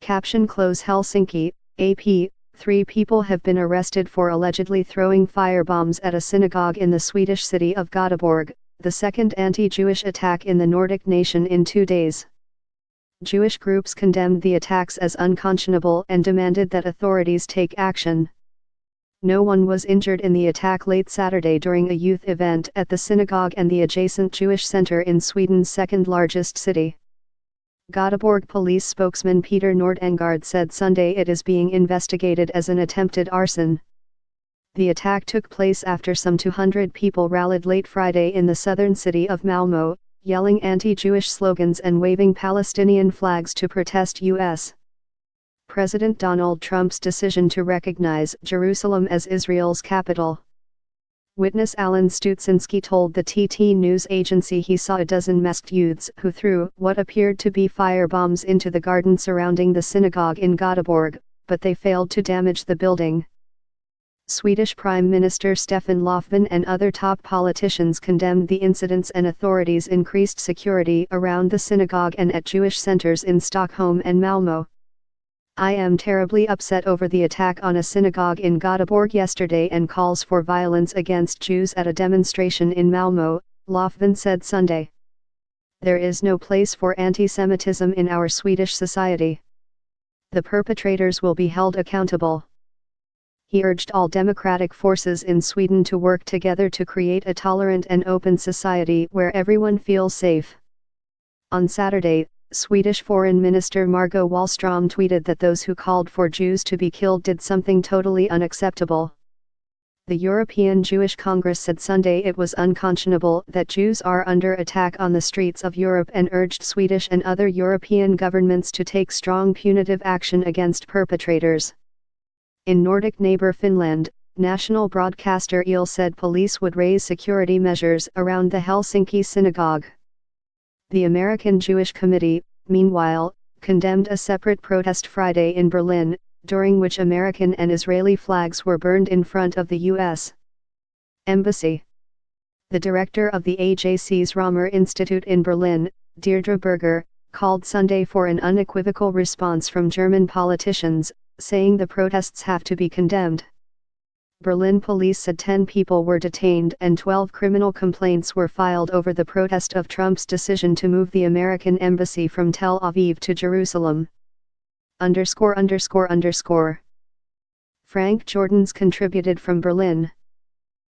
Caption Close Helsinki, AP, 3 people have been arrested for allegedly throwing firebombs at a synagogue in the Swedish city of Göteborg, the second anti-Jewish attack in the Nordic nation in 2 days. Jewish groups condemned the attacks as unconscionable and demanded that authorities take action. No one was injured in the attack late Saturday during a youth event at the synagogue and the adjacent Jewish center in Sweden's second-largest city. Göteborg police spokesman Peter Nordengard said Sunday it is being investigated as an attempted arson. The attack took place after some 200 people rallied late Friday in the southern city of Malmö, yelling anti-Jewish slogans and waving Palestinian flags to protest U.S. President Donald Trump's decision to recognize Jerusalem as Israel's capital. Witness Alan Stutsinski told the TT news agency he saw a dozen masked youths who threw what appeared to be firebombs into the garden surrounding the synagogue in Göteborg, but they failed to damage the building. Swedish Prime Minister Stefan Löfven and other top politicians condemned the incidents, and authorities increased security around the synagogue and at Jewish centers in Stockholm and Malmö. I am terribly upset over the attack on a synagogue in Göteborg yesterday and calls for violence against Jews at a demonstration in Malmö, Löfven said Sunday. There is no place for anti-Semitism in our Swedish society. The perpetrators will be held accountable. He urged all democratic forces in Sweden to work together to create a tolerant and open society where everyone feels safe. On Saturday, Swedish Foreign Minister Margot Wallström tweeted that those who called for Jews to be killed did something totally unacceptable. The European Jewish Congress said Sunday it was unconscionable that Jews are under attack on the streets of Europe and urged Swedish and other European governments to take strong punitive action against perpetrators. In Nordic neighbor Finland, national broadcaster Yle said police would raise security measures around the Helsinki synagogue. The American Jewish Committee, meanwhile, condemned a separate protest Friday in Berlin, during which American and Israeli flags were burned in front of the U.S. Embassy. The director of the AJC's Romer Institute in Berlin, Deirdre Berger, called Sunday for an unequivocal response from German politicians, saying the protests have to be condemned. Berlin police said 10 people were detained and 12 criminal complaints were filed over the protest of Trump's decision to move the American embassy from Tel Aviv to Jerusalem. _____. Frank Jordans contributed from Berlin.